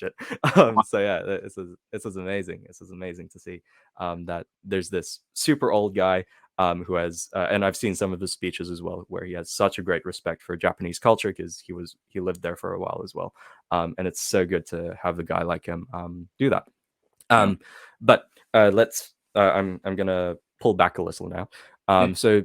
watched it. So yeah, this is amazing. This is amazing to see that there's this super old guy who has, and I've seen some of his speeches as well, where he has such a great respect for Japanese culture because he lived there for a while as well, and it's so good to have a guy like him do that. Yeah. Um, but let's. I'm gonna pull back a little now. Yeah. So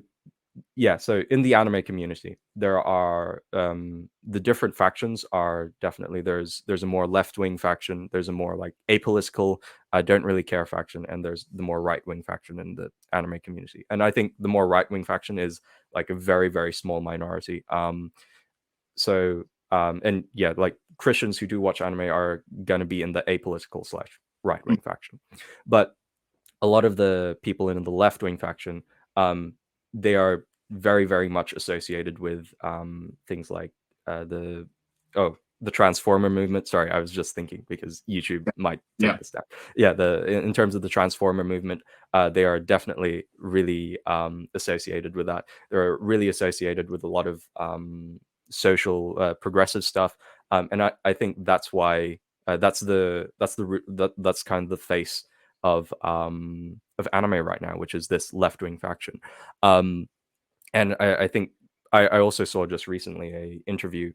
yeah, so in the anime community there are the different factions are definitely there's a more left-wing faction, there's a more like apolitical, I don't really care faction, and there's the more right-wing faction in the anime community. And I think the more right-wing faction is like a very very small minority. So and yeah, like Christians who do watch anime are going to be in the apolitical slash Mm. right-wing faction. But a lot of the people in the left wing faction, um, they are very, very much associated with things like the the transformer movement. Sorry, I was just thinking because YouTube might take Yeah. this down. Yeah, the in terms of the transformer movement, they are definitely really associated with that. They're really associated with a lot of social progressive stuff, and I think that's why that's kind of the face of anime right now, which is this left wing faction. Um, and I think I also saw just recently a interview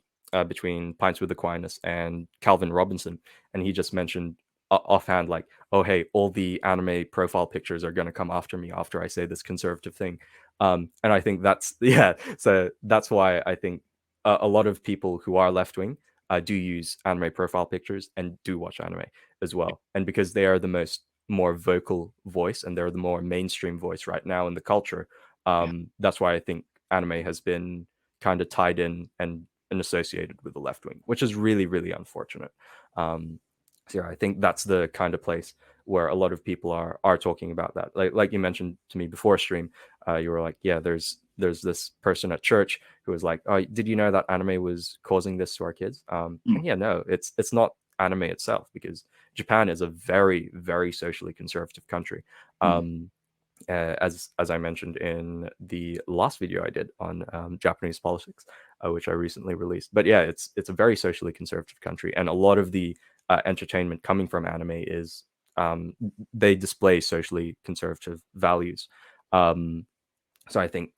between Pints with Aquinas and Calvin Robinson, and he just mentioned offhand like, "Oh hey, all the anime profile pictures are going to come after me after I say this conservative thing," and I think that's yeah, so that's why I think a lot of people who are left wing do use anime profile pictures and do watch anime as well, and because they are the more vocal voice and they're the more mainstream voice right now in the culture, Yeah. that's why I think anime has been kind of tied in and associated with the left wing, which is really really unfortunate. Um, so yeah, I think that's the kind of place where a lot of people are talking about that. Like you mentioned to me before stream, you were like, yeah, there's this person at church who was like, oh, did you know that anime was causing this to our kids? Mm. And yeah, no, it's not anime itself because Japan is a very very socially conservative country. Mm. As I mentioned in the last video I did on Japanese politics, which I recently released. But yeah, it's a very socially conservative country, and a lot of the entertainment coming from anime is they display socially conservative values. Um, so I think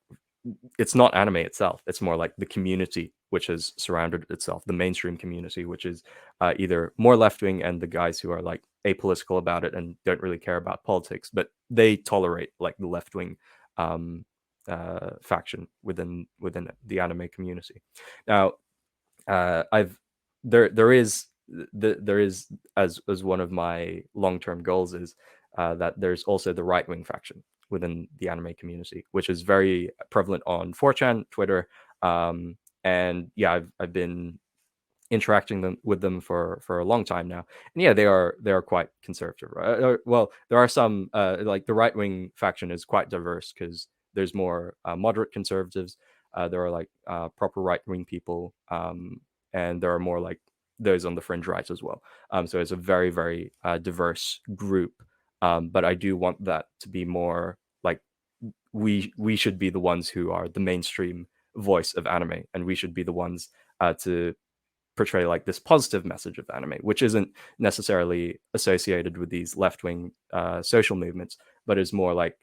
it's not anime itself. It's more like the community which has surrounded itself, the mainstream community, which is either more left wing and the guys who are like apolitical about it and don't really care about politics, but they tolerate like the left wing um, faction within the anime community. Now, I've there is as one of my long term goals is that there's also the right wing faction within the anime community, which is very prevalent on 4chan, Twitter, and yeah, I've been interacting with them for a long time now, and yeah, they are quite conservative. Right? Well, there are some like the right wing faction is quite diverse because there's more moderate conservatives. There are like proper right wing people, and there are more like those on the fringe right as well. So it's a very very diverse group. But I do want that to be more like we should be the ones who are the mainstream voice of anime, and we should be the ones to portray like this positive message of anime, which isn't necessarily associated with these left wing social movements, but is more like,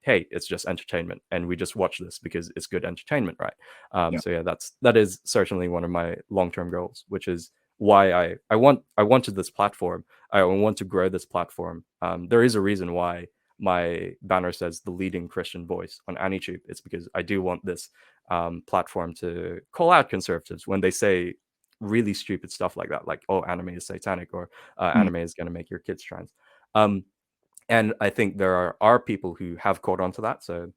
hey, it's just entertainment, and we just watch this because it's good entertainment, right? Yeah. So yeah, that is certainly one of my long term goals, which is why I wanted this platform. I want to grow this platform. There is a reason why my banner says the leading Christian voice on AniTube. It's because I do want this platform to call out conservatives when they say really stupid stuff like that, like, oh, anime is satanic, or Mm. anime is going to make your kids trans. Um, and I think there are people who have caught on to that. So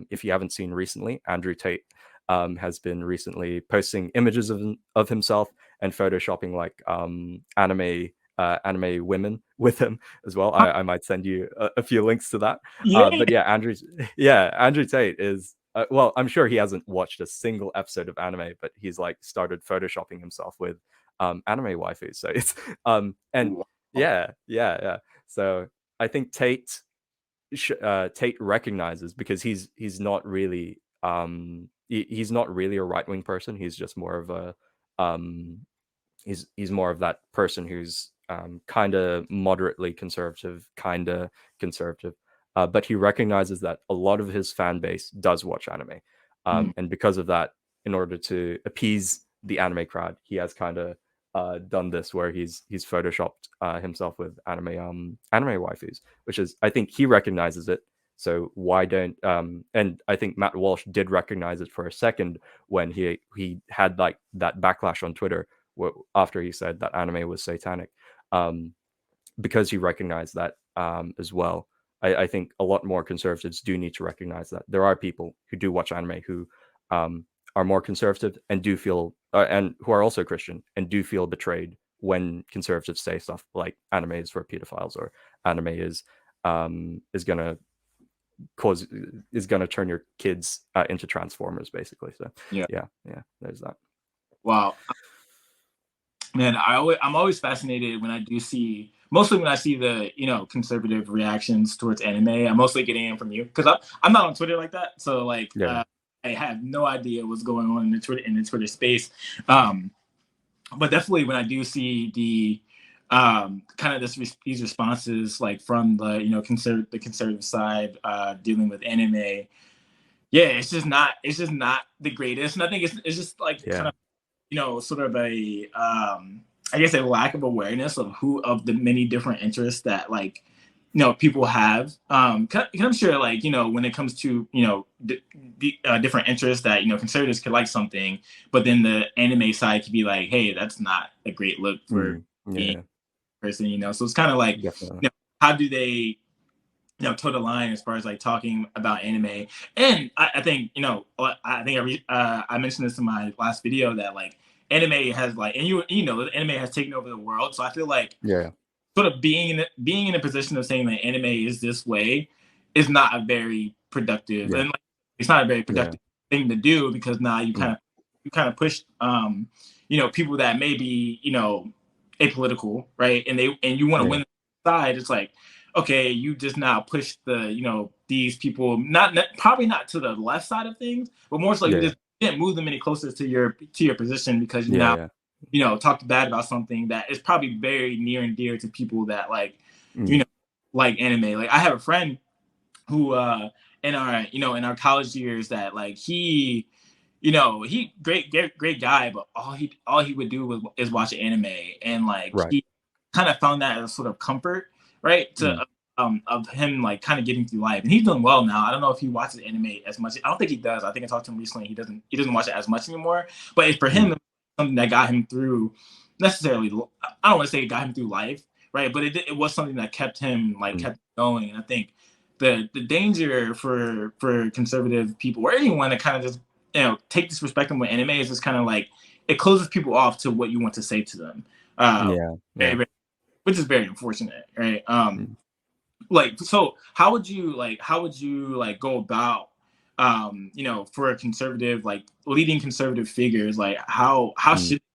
if you haven't seen recently, Andrew Tate has been recently posting images of himself and photoshopping like anime women with him as well. I might send you a few links to that. Yeah. But yeah, Andrew Tate is well, I'm sure he hasn't watched a single episode of anime, but he's like started photoshopping himself with anime waifus. So it's and Wow. yeah. So I think Tate recognizes, because he's not really he's not really a right wing person. He's just more of a um he's more of that person who's kind of moderately conservative, kind of conservative. But he recognizes that a lot of his fan base does watch anime. And because of that, in order to appease the anime crowd, he has kind of done this where he's photoshopped himself with anime waifus, which is, I think he recognizes it. So why don't and I think Matt Walsh did recognize it for a second when he had like that backlash on Twitter after he said that anime was satanic, um, because he recognized that as well. I think a lot more conservatives do need to recognize that there are people who do watch anime who are more conservative and do feel and who are also Christian and do feel betrayed when conservatives say stuff like anime is for pedophiles or anime is gonna cause is gonna turn your kids into transformers, basically. So Yeah. yeah, there's that. Wow. Man, I'm always fascinated when I do see, mostly when I see the, conservative reactions towards anime. I'm mostly getting it from you because I'm not on Twitter like that. So like, Yeah, I have no idea what's going on in the Twitter space. But definitely when I do see the kind of these responses like from the the conservative side dealing with anime, yeah, it's just not the greatest. And I think it's just like kind yeah, of sort of a I guess a lack of awareness of the many different interests that like people have. 'Cause I'm sure like when it comes to different interests that conservatives could like something, but then the anime side could be like, hey, that's not a great look for me yeah, person. So it's kind of like definitely. how do they toe the line as far as like talking about anime. And I think I think I mentioned this in my last video that like anime has like, and anime has taken over the world. So I feel like Yeah, sort of being in a position of saying that anime is this way is not a very productive, yeah, and like, it's not a very yeah, productive thing to do because now mm, you kind of push people that may be apolitical, right? And you want to yeah, win the side. It's like, okay, you just now push the these people not probably not to the left side of things, but more so you yeah, just didn't move them any closer to your position because you yeah, now yeah, talked bad about something that is probably very near and dear to people that like, you mm, know, like anime. Like I have a friend who in our in our college years that like he great guy, but all he would do is watch anime, and like right, he kind of found that as sort of comfort, right? mm, Of him like kind of getting through life, and he's doing well now. I don't know if he watches anime as much. I don't think he does. I think I talked to him recently. He doesn't watch it as much anymore. But it's for mm, him something that got him through necessarily. I don't want to say it got him through life, right? But it was something that kept him mm, kept going. And I think the danger for conservative people or anyone to kind of just take this perspective with anime is just kind of like it closes people off to what you want to say to them, uh, yeah, very, yeah, very, which is very unfortunate, right? mm, Like so, how would you like go about for a conservative like leading conservative figures like how mm. should